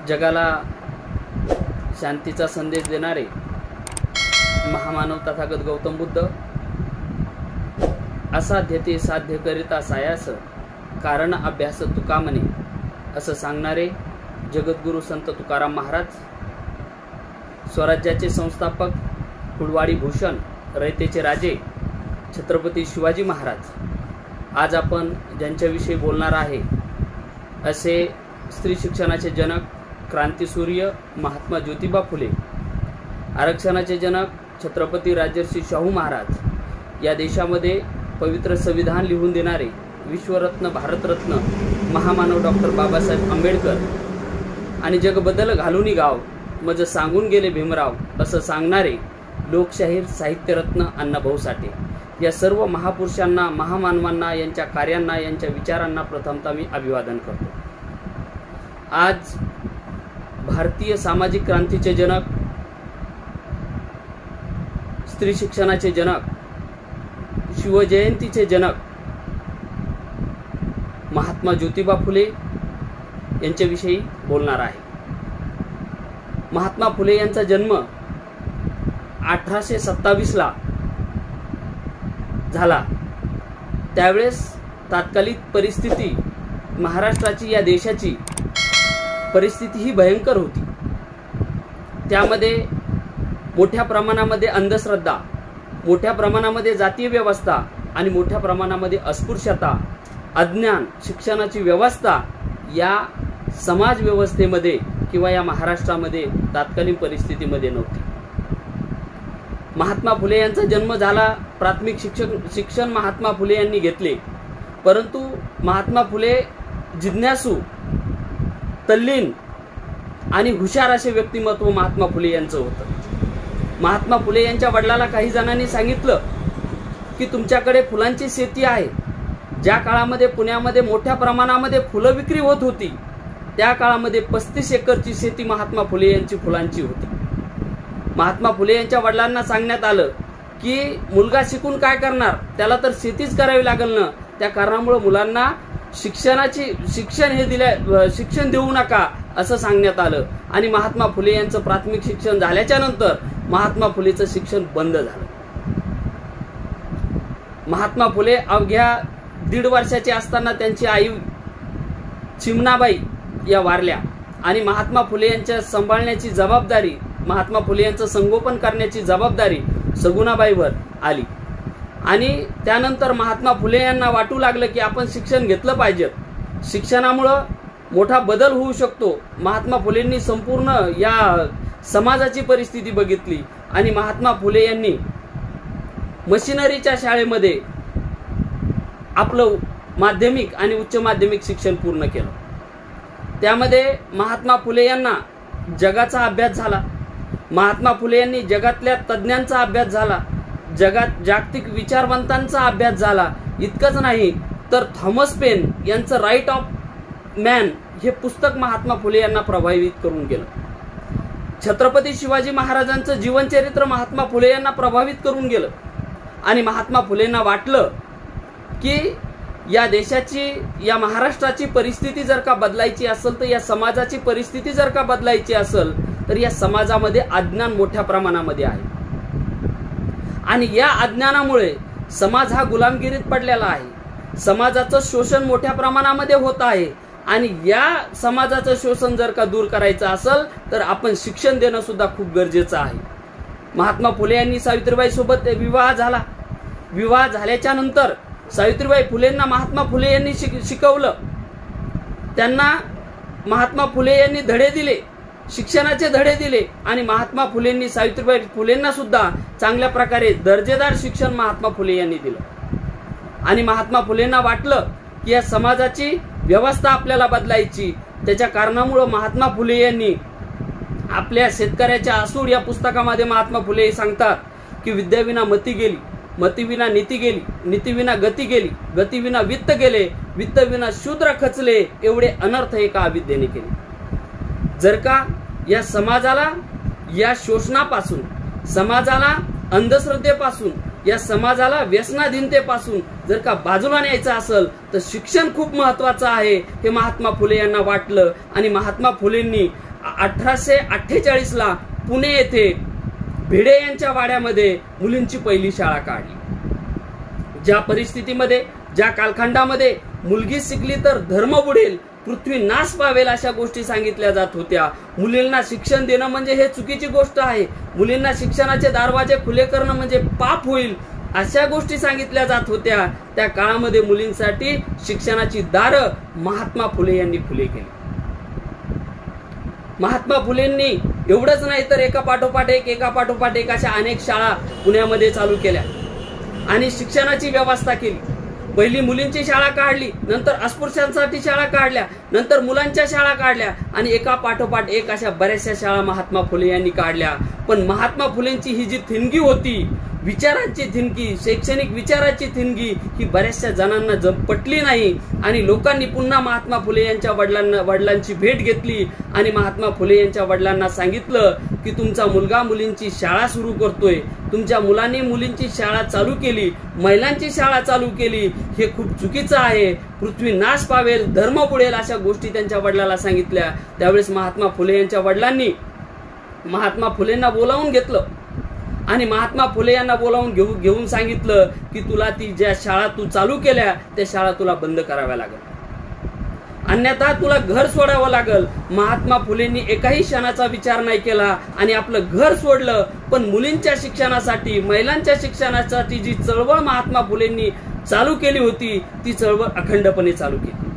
जगाला शांतीचा संदेश देणारे महामानव तथागत गौतम बुद्ध, असाध्य ते साध्य करिता सायास, कारण अभ्यास तुका म्हणे, असं सांगणारे जगद्गुरु संत तुकाराम महाराज, स्वराज्याचे संस्थापक, कुळवाडी भूषण, रयतेचे राजे छत्रपती शिवाजी महाराज, आज आपण ज्यांच्याविषयी बोलणार आहे असे स्त्री शिक्षणाचे जनक, क्रांतीसूर्य महात्मा ज्योतिबा फुले, आरक्षणाचे जनक छत्रपती राजर्षी शाहू महाराज, या देशामध्ये पवित्र संविधान लिहून देणारे विश्वरत्न, भारतरत्न महामानव डॉक्टर बाबासाहेब आंबेडकर, आणि जगबदल घालूनी गाव मज सांगून गेले भीमराव, असं सांगणारे लोकशाहीर साहित्यरत्न अण्णाभाऊ साठे, या सर्व महापुरुषांना, महामानवांना, यांच्या कार्यांना, यांच्या विचारांना प्रथमतः मी अभिवादन करतो। आज भारतीय सामाजिक क्रांतीचे जनक, स्त्री शिक्षणाचे जनक, शिवजयंतीचे जनक महात्मा ज्योतिबा फुले यांच्याविषयी बोलणार आहे। महात्मा फुले यांचा जन्म 1827 ला झाला। त्यावेळेस तात्कालिक परिस्थिती, महाराष्ट्राची, या देशाची परिस्थिती ही भयंकर होती। त्यामध्ये मोठ्या प्रमाणामध्ये अंधश्रद्धा, मोठ्या प्रमाणामध्ये जातीय व्यवस्था आणि मोठ्या प्रमाणामध्ये अस्पृश्यता, अज्ञान, शिक्षणाची व्यवस्था या समाज व्यवस्थेमध्ये किंवा या महाराष्ट्रामध्ये तात्कालीन परिस्थितीमध्ये नव्हती। महात्मा फुले यांचा जन्म झाला, प्राथमिक शिक्षण महात्मा फुले यांनी घेतले, परंतु महात्मा फुले जिज्ञासू, तल्लीन आणि हुशार असे व्यक्तिमत्व महात्मा फुले यांचं होतं। महात्मा फुले यांच्या वडिलाला काही जणांनी सांगितलं की तुमच्याकडे फुलांची शेती आहे। ज्या काळामध्ये पुण्यामध्ये मोठ्या प्रमाणामध्ये फुलं विक्री होत होती, त्या काळामध्ये 35 एकरची शेती महात्मा फुले यांची फुलांची होती। महात्मा फुले यांच्या वडिलांना सांगण्यात आलं की मुलगा शिकून काय करणार, त्याला तर शेतीच करावी लागेल ना, त्या कारणामुळे मुलांना शिक्षण देऊ नका असं सांगण्यात आलं। आणि महात्मा फुले यांचं प्राथमिक शिक्षण झाल्याच्या नंतर महात्मा फुलेचं शिक्षण बंद झालं। महात्मा फुले अवघ्या 1.5 वर्षाचे असताना त्यांची आई चिमणाबाई या वारल्या आणि महात्मा फुले यांच्या सांभाळण्याची जबाबदारी, महात्मा फुले यांचं संगोपन करण्याची जबाबदारी सगुणाबाईवर आली। आणि त्यानंतर महात्मा फुले यांना वाटू लागलं की आपण शिक्षण घेतलं पाहिजे, शिक्षणामुळं मोठा बदल होऊ शकतो। महात्मा फुलेंनी संपूर्ण या समाजाची परिस्थिती बघितली आणि महात्मा फुले यांनी मशिनरीच्या शाळेमध्ये आपलं माध्यमिक आणि उच्च माध्यमिक शिक्षण पूर्ण केलं। त्यामध्ये महात्मा फुले यांना जगाचा अभ्यास झाला, महात्मा फुले यांनी जगातल्या तज्ज्ञांचा अभ्यास झाला, जगात जागतिक विचारवंतांचा अभ्यास झाला। इतकंच नाही तर थॉमस पेन यांचं राईट ऑफ मॅन हे पुस्तक महात्मा फुले यांना प्रभावित करून गेलं। छत्रपती शिवाजी महाराजांचं जीवनचरित्र महात्मा फुले यांना प्रभावित करून गेलं आणि महात्मा फुलेंना वाटलं की या देशाची, या महाराष्ट्राची परिस्थिती जर का बदलायची असेल, तर या समाजाची परिस्थिती जर का बदलायची असेल, तर या समाजामध्ये अज्ञान मोठ्या प्रमाणामध्ये आहे आणि या अज्ञानामुळे समाज हा गुलामगिरीत पडलेला आहे। समाजाचं शोषण मोठ्या प्रमाणामध्ये होत आहे आणि या समाजाचं शोषण जर का दूर करायचं असेल तर आपण शिक्षण देणं सुद्धा खूप गरजेचं आहे। महात्मा फुले यांनी सावित्रीबाई सोबत विवाह झाला। विवाह झाल्याच्या नंतर सावित्रीबाई फुलेंना महात्मा फुले यांनी शिकवलं, त्यांना महात्मा फुले यांनी धडे दिले, शिक्षणाचे धडे दिले आणि महात्मा फुलेंनी सावित्रीबाई फुलेंना सुद्धा चांगल्या प्रकारे दर्जेदार शिक्षण महात्मा फुले यांनी दिलं। आणि महात्मा फुलेंना वाटलं की या समाजाची व्यवस्था आपल्याला बदलायची। त्याच्या कारणामुळे महात्मा फुले यांनी आपल्या शेतकऱ्याच्या आसूड या पुस्तकामध्ये महात्मा फुले सांगतात की विद्याविना मती गेली, मतीविना नीती गेली, नीतीविना गती गेली, गतीविना वित्त गेले, वित्तविना शूद्र खचले, एवढे अनर्थ एका अविद्येने केले। जर का या समाजाला या शोषणापासून, समाजाला अंधश्रद्धेपासून, या समाजाला व्यसनाधीनतेपासून जर का बाजूला न्यायचं असेल तर शिक्षण खूप महत्त्वाचं आहे हे महात्मा फुले यांना वाटलं आणि महात्मा फुलेंनी 1848ला पुणे येथे भिडे यांच्या वाड्यामध्ये मुलींची पहिली शाळा काढली. ज्या परिस्थितीमध्ये, ज्या कालखंडामध्ये मुलगी शिकली तर धर्म बुडेल, पृथ्वी नाश पावेल अशा गोष्टी सांगितल्या जात होत्या. मुलींना शिक्षण देणं म्हणजे हे चुकीची गोष्ट आहे, मुलींना शिक्षणाचे दरवाजे खुले करणं म्हणजे पाप होईल, अशा गोष्टी सांगितल्या जात होत्या. त्या काळामध्ये मुलींसाठी शिक्षणाची दारं महात्मा फुले यांनी खुले केली. महात्मा फुलेंनी एवढंच नाही तर एका पाठोपाठ एक अशा अनेक शाळा पुण्यामध्ये चालू केल्या आणि शिक्षणाची व्यवस्था केली. पहिली मुलींची शाळा काढली, नंतर अस्पृश्यांसाठी शाळा काढल्या, नंतर मुलांच्या शाळा काढल्या आणि एका पाठोपाठ एक अशा बऱ्याचशा शाळा महात्मा फुले यांनी काढल्या. पण महात्मा फुलेंची ही जी थिणगी होती, विचारांची थिणगी, शैक्षणिक विचाराची थिणगी, ही बऱ्याचशा जणांना पटली नाही आणि लोकांनी पुन्हा महात्मा फुले यांच्या वडिलांची भेट घेतली आणि महात्मा फुले यांच्या वडिलांना सांगितलं की तुमचा मुलगा मुलींची शाळा सुरू करतोय, तुमच्या मुलांनी मुलींची शाळा चालू केली, महिलांची शाळा चालू केली, हे खूप चुकीचं आहे, पृथ्वी नाश पावेल, धर्म बुडेल, अशा गोष्टी त्यांच्या वडिलांना सांगितल्या. त्यावेळेस महात्मा फुले यांच्या वडिलांनी महात्मा फुलेंना बोलावून घेतलं आणि महात्मा फुले यांना बोलावून घेऊन सांगितलं की तुला ती ज्या शाळा तू चालू केल्या त्या शाळा तुला बंद कराव्या लागेल, अन्यथा तुला घर सोडावं लागेल. महात्मा फुलेंनी एकाही क्षणाचा विचार नाही केला आणि आपलं घर सोडलं. पण मुलींच्या शिक्षणासाठी, महिलांच्या शिक्षणासाठी जी चळवळ महात्मा फुलेंनी चालू केली होती ती चळवळ अखंडपणे चालू केली.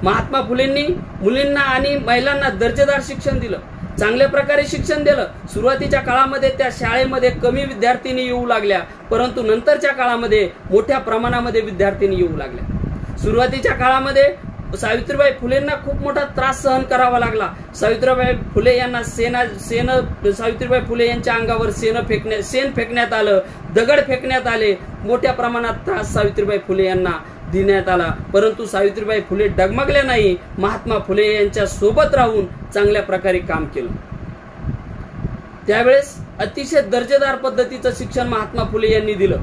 महात्मा फुलेंनी मुलींना आणि महिलांना दर्जेदार शिक्षण दिलं, चांगल्या प्रकारे शिक्षण दिलं. सुरुवातीच्या काळामध्ये त्या शाळेमध्ये कमी विद्यार्थिनी येऊ लागल्या, परंतु नंतरच्या काळामध्ये मोठ्या प्रमाणामध्ये विद्यार्थिनी येऊ लागल्या. सुरुवातीच्या काळामध्ये सावित्रीबाई फुलेंना खूप मोठा त्रास सहन करावा लागला. सावित्रीबाई फुले यांना सावित्रीबाई फुले यांच्या अंगावर शेण फेकण्यात आलं, दगड फेकण्यात आले, मोठ्या प्रमाणात त्रास सावित्रीबाई फुले यांना देण्यात आला. परंतु सावित्रीबाई फुले डगमगल्या नाही, महात्मा फुले यांच्या सोबत राहून चांगल्या प्रकारे काम केलं. त्यावेळेस अतिशय दर्जेदार पद्धतीचं शिक्षण महात्मा फुले यांनी दिलं.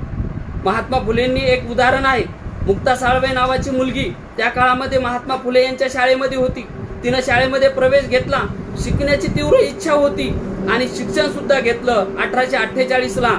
महात्मा फुलेंनी एक उदाहरण आहे, मुक्ता साळवे नावाची मुलगी त्या काळामध्ये महात्मा फुले यांच्या शाळेमध्ये होती. तिनं शाळेमध्ये प्रवेश घेतला, शिकण्याची तीव्र इच्छा होती आणि शिक्षण सुद्धा घेतलं. 1848ला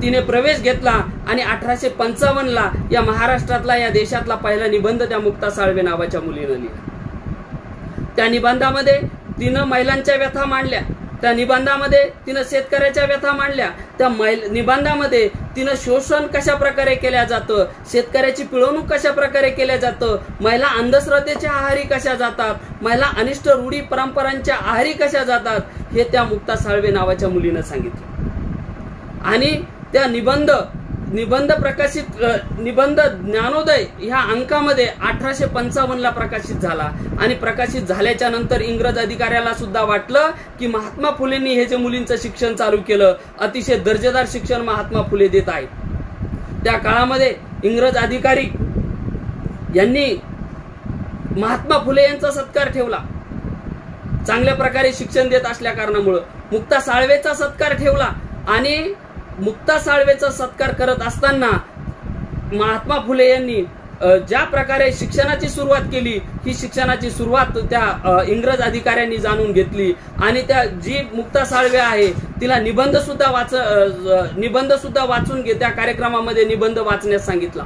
तिने प्रवेश घेतला आणि 1855ला या महाराष्ट्रातला, या देशातला पहिला निबंध त्या मुक्ता साळवे नावाच्या मुलीनं लिहिला. त्या निबंधामध्ये तिनं महिलांच्या व्यथा मांडल्या, त्या निबंधामध्ये तिनं शेतकऱ्याच्या व्यथा मांडल्या, त्या निबंधामध्ये तिनं शोषण कशा प्रकारे केल्या जातं, शेतकऱ्याची पिळवणूक कशा प्रकारे केल्या जातं, महिला अंधश्रद्धेच्या आहारी कशा जातात, महिला अनिष्ट रूढी परंपरांच्या आहारी कशा जातात, हे त्या मुक्ता साळवे नावाच्या मुलीनं सांगितलं. आणि त्या निबंध प्रकाशित निबंध ज्ञानोदय ह्या अंकामध्ये 1855ला प्रकाशित झाला आणि प्रकाशित झाल्याच्या नंतर इंग्रज अधिकाऱ्याला सुद्धा वाटलं की महात्मा फुलेंनी हे जे मुलींचं शिक्षण चालू केलं, अतिशय दर्जेदार शिक्षण महात्मा फुले देत आहेत. त्या काळामध्ये इंग्रज अधिकारी यांनी महात्मा फुले यांचा सत्कार ठेवला. चांगल्या प्रकारे शिक्षण देत असल्या कारणामुळे मुक्ता साळवेचा सत्कार ठेवला आणि मुक्ता साळवेचा सत्कार करत असताना महात्मा फुले यांनी ज्या प्रकारे शिक्षणाची सुरुवात केली, ही शिक्षणाची सुरुवात त्या इंग्रज अधिकाऱ्यांनी जाणून घेतली आणि त्या जी मुक्ता साळवे आहे तिला निबंध सुद्धा वाचून त्या कार्यक्रमामध्ये निबंध वाचण्यास सांगितला.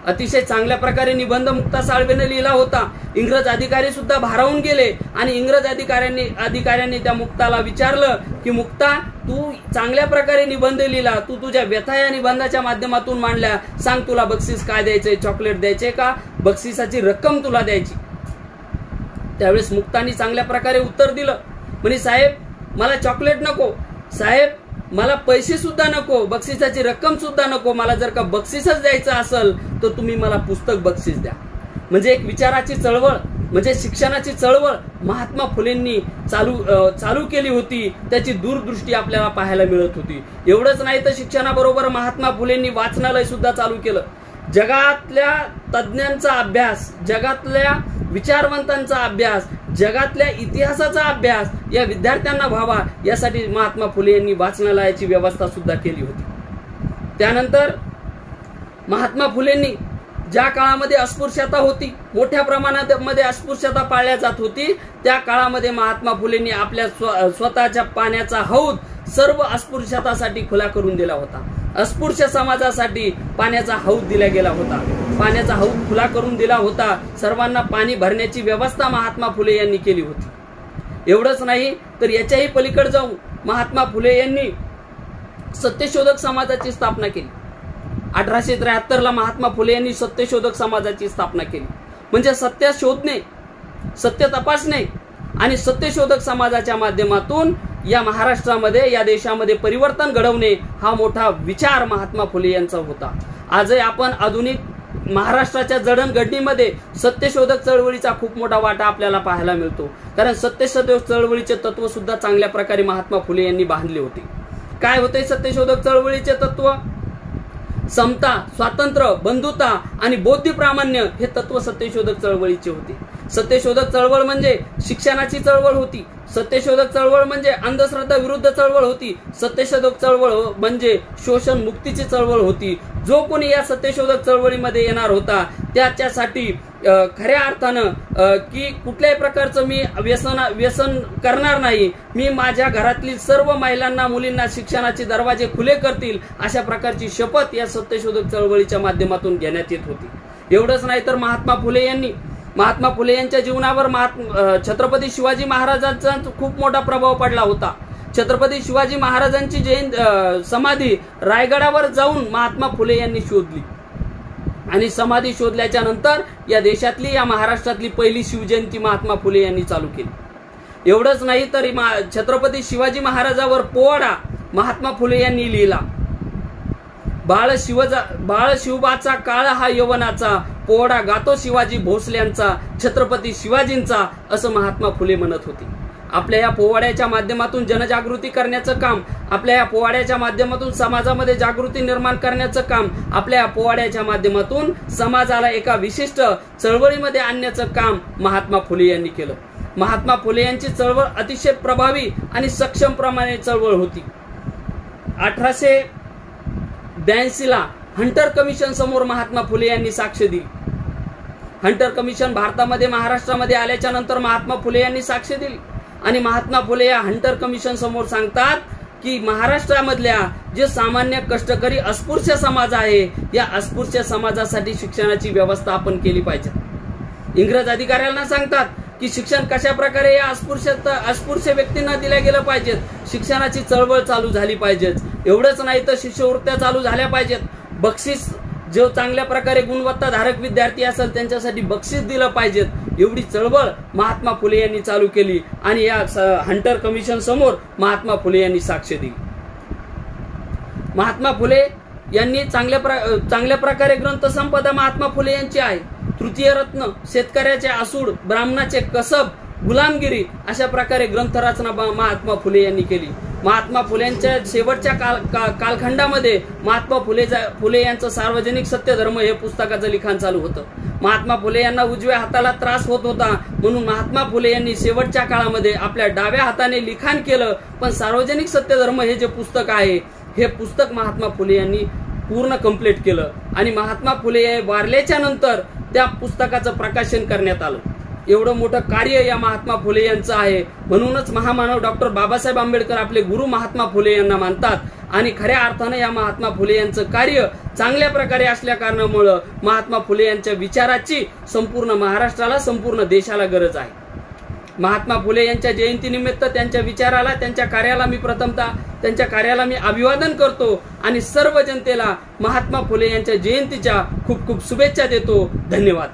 अतिशय चांगल्या प्रकारे निबंध मुक्ता साळवेने लिहिला होता. इंग्रज अधिकारी सुद्धा भारावून गेले आणि इंग्रज अधिकाऱ्यांनी त्या मुक्ताला विचारलं की मुक्ता, तू चांगल्या प्रकारे निबंध लिहिला, तू तुझ्या व्यथा या निबंधाच्या माध्यमातून मांडल्या, सांग तुला बक्षीस काय द्यायचंय, चॉकलेट द्यायचे का बक्षिसाची रक्कम तुला द्यायची. त्यावेळेस मुक्तानी चांगल्या प्रकारे उत्तर दिलं, म्हणे साहेब मला चॉकलेट नको, साहेब मला पैसे सुद्धा नको, बक्षिसाची रक्कम सुद्धा नको, मला जर का बक्षीसच द्यायचं असेल तर तुम्ही मला पुस्तक बक्षीस द्या. म्हणजे एक विचाराची चळवळ, म्हणजे शिक्षणाची चळवळ महात्मा फुलेंनी चालू केली होती. त्याची दूरदृष्टी आपल्याला पाहायला मिळत होती. एवढंच नाही तर शिक्षणाबरोबर महात्मा फुलेंनी वाचनालय सुद्धा चालू केलं. जगातल्या तज्ज्ञांचा अभ्यास, जगातल्या विचारवंतांचा अभ्यास, जगातल्या इतिहासाचा अभ्यास या विद्यार्थ्यांना व्हावा यासाठी महात्मा फुले यांनी वाचनालयाची व्यवस्था सुद्धा केली होती. त्यानंतर महात्मा फुलेंनी ज्या काळामध्ये अस्पृश्यता होती, मोठ्या प्रमाणामध्ये अस्पृश्यता पाळल्या जात होती, त्या काळामध्ये महात्मा फुलेंनी आपल्या स्वतःच्या पाण्याचा हौद सर्व अस्पृश्यतासाठी खुला करून दिला होता. अस्पृश्य समाजासाठी पाण्याचा हौद दिला गेला होता. पाण्याचा हौद खुला करून दिला होता. सर्वांना पाणी भरण्याची व्यवस्था महात्मा फुले यांनी केली होती. एवढंच नाही तर याच्याही पलीकडे जाऊन महात्मा फुले यांनी सत्यशोधक समाजाची स्थापना केली. 1873 महात्मा फुले यांनी सत्यशोधक समाजाची स्थापना केली. म्हणजे सत्य शोधणे, सत्य तपासणे आणि सत्यशोधक समाजाच्या माध्यमातून या महाराष्ट्रामध्ये, या देशामध्ये परिवर्तन घडवणे हा मोठा विचार महात्मा फुले यांचा होता. आजही आपण आधुनिक महाराष्ट्राच्या जडणघडणीमध्ये सत्यशोधक चळवळीचा खूप मोठा वाटा आपल्याला पाहायला मिळतो. कारण सत्यशोधक चळवळीचे तत्व सुद्धा चांगल्या प्रकारे महात्मा फुले यांनी बांधले होते. काय होते सत्यशोधक चळवळीचे तत्व? समता, स्वातंत्र्य, बंधुता आणि बौद्धिक प्रामाण्य हे तत्व सत्यशोधक चळवळीचे होते. सत्यशोधक चळवळ म्हणजे शिक्षणाची चळवळ होती. सत्यशोधक चळवळ म्हणजे अंधश्रद्धा विरुद्ध चळवळ होती. सत्यशोधक चळवळ म्हणजे शोषण मुक्तीची चळवळ होती. जो कोणी या सत्यशोधक चळवळीमध्ये येणार होता त्याच्यासाठी खऱ्या अर्थानं की कुठल्याही प्रकारचं मी व्यसन करणार नाही, मी माझ्या घरातील सर्व महिलांना, मुलींना शिक्षणाचे दरवाजे खुले करतील, अशा प्रकारची शपथ या सत्यशोधक चळवळीच्या माध्यमातून घेण्यात येत होती. एवढंच नाही तर महात्मा फुले यांच्या जीवनावर छत्रपती शिवाजी महाराजांचा खूप मोठा प्रभाव पडला होता. छत्रपती शिवाजी महाराजांची समाधी रायगडावर जाऊन महात्मा फुले यांनी शोधली आणि समाधी शोधल्याच्या नंतर या देशातली, या महाराष्ट्रातली पहिली शिवजयंती महात्मा फुले यांनी चालू केली. एवढंच नाही तर छत्रपती शिवाजी महाराजावर पोवाडा महात्मा फुले यांनी लिहिला. बाळ शिवबाचा काळ हा यवनाचा, पोवाडा गातो शिवाजी भोसल्यांचा, छत्रपती शिवाजींचा, असं महात्मा फुले म्हणत होते. आपल्या या पोवाड्याच्या माध्यमातून जनजागृती करण्याचं काम, आपल्या या पोवाड्याच्या माध्यमातून समाजामध्ये जागृती निर्माण करण्याचं काम, आपल्या या पोवाड्याच्या माध्यमातून समाजाला एका विशिष्ट चळवळीमध्ये आणण्याचं काम महात्मा फुले यांनी केलं. महात्मा फुले यांची चळवळ अतिशय प्रभावी आणि सक्षम प्रमाणे चळवळ होती. 1882 हंटर कमिशन समोर महात्मा फुले यांनी साक्ष दिली. हंटर कमिशन भारतामध्ये, महाराष्ट्रामध्ये आल्याच्या नंतर महात्मा फुले यांनी साक्ष दिली आणि महात्मा फुले या हंटर कमिशन समोर सांगतात की महाराष्ट्रामधल्या जे सामान्य कष्टकरी अस्पृश्य समाज आहे, या अस्पृश्य समाजासाठी शिक्षणाची व्यवस्था आपण केली पाहिजे. इंग्रज अधिकाऱ्यांना सांगतात की शिक्षण कशा प्रकारे या अस्पृश्य व्यक्तींना दिल्या गेलं पाहिजेत, शिक्षणाची चळवळ चालू झाली पाहिजे. एवढंच नाही तर शिष्यवृत्त्या चालू झाल्या पाहिजेत. बक्षीस, जो चांगल्या प्रकारे गुणवत्ताधारक विद्यार्थी असेल त्यांच्यासाठी बक्षीस दिलं पाहिजेत. एवढी चळवळ महात्मा फुले यांनी चालू केली आणि या हंटर कमिशन समोर महात्मा फुले यांनी साक्ष दिली. महात्मा फुले यांनी चांगल्या प्रकारे ग्रंथसंपदा महात्मा फुले यांची आहे. तृतीय रत्न, शेतकऱ्याचे आसूड, ब्राह्मणाचे कसब, गुलामगिरी, अशा प्रकारे ग्रंथरचना महात्मा फुले यांनी केली. महात्मा फुलेंच्या शेवटच्या कालखंडामध्ये महात्मा फुले यांचं सार्वजनिक सत्यधर्म हे पुस्तकाचं लिखाण चालू होतं. महात्मा फुले यांना उजव्या हाताला त्रास होत होता, म्हणून महात्मा फुले यांनी शेवटच्या काळामध्ये आपल्या डाव्या हाताने लिखाण केलं. पण सार्वजनिक सत्यधर्म हे जे पुस्तक आहे, हे पुस्तक महात्मा फुले यांनी पूर्ण कंप्लीट केलं आणि महात्मा फुले वारल्याच्या नंतर त्या पुस्तकाचं प्रकाशन करण्यात आलं. एवढं मोठं कार्य या महात्मा फुले यांचं आहे. म्हणूनच महामानव डॉक्टर बाबासाहेब आंबेडकर आपले गुरु महात्मा फुले यांना मानतात आणि खऱ्या अर्थानं या महात्मा फुले यांचं कार्य चांगल्या प्रकारे असल्या कारणामुळं महात्मा फुले यांच्या विचाराची संपूर्ण महाराष्ट्राला, संपूर्ण देशाला गरज आहे. महात्मा फुले यांच्या जयंतीनिमित्त त्यांच्या विचाराला, त्यांच्या कार्याला मी अभिवादन करतो आणि सर्व जनतेला महात्मा फुले यांच्या जयंतीच्या खूप खूप शुभेच्छा देतो. धन्यवाद.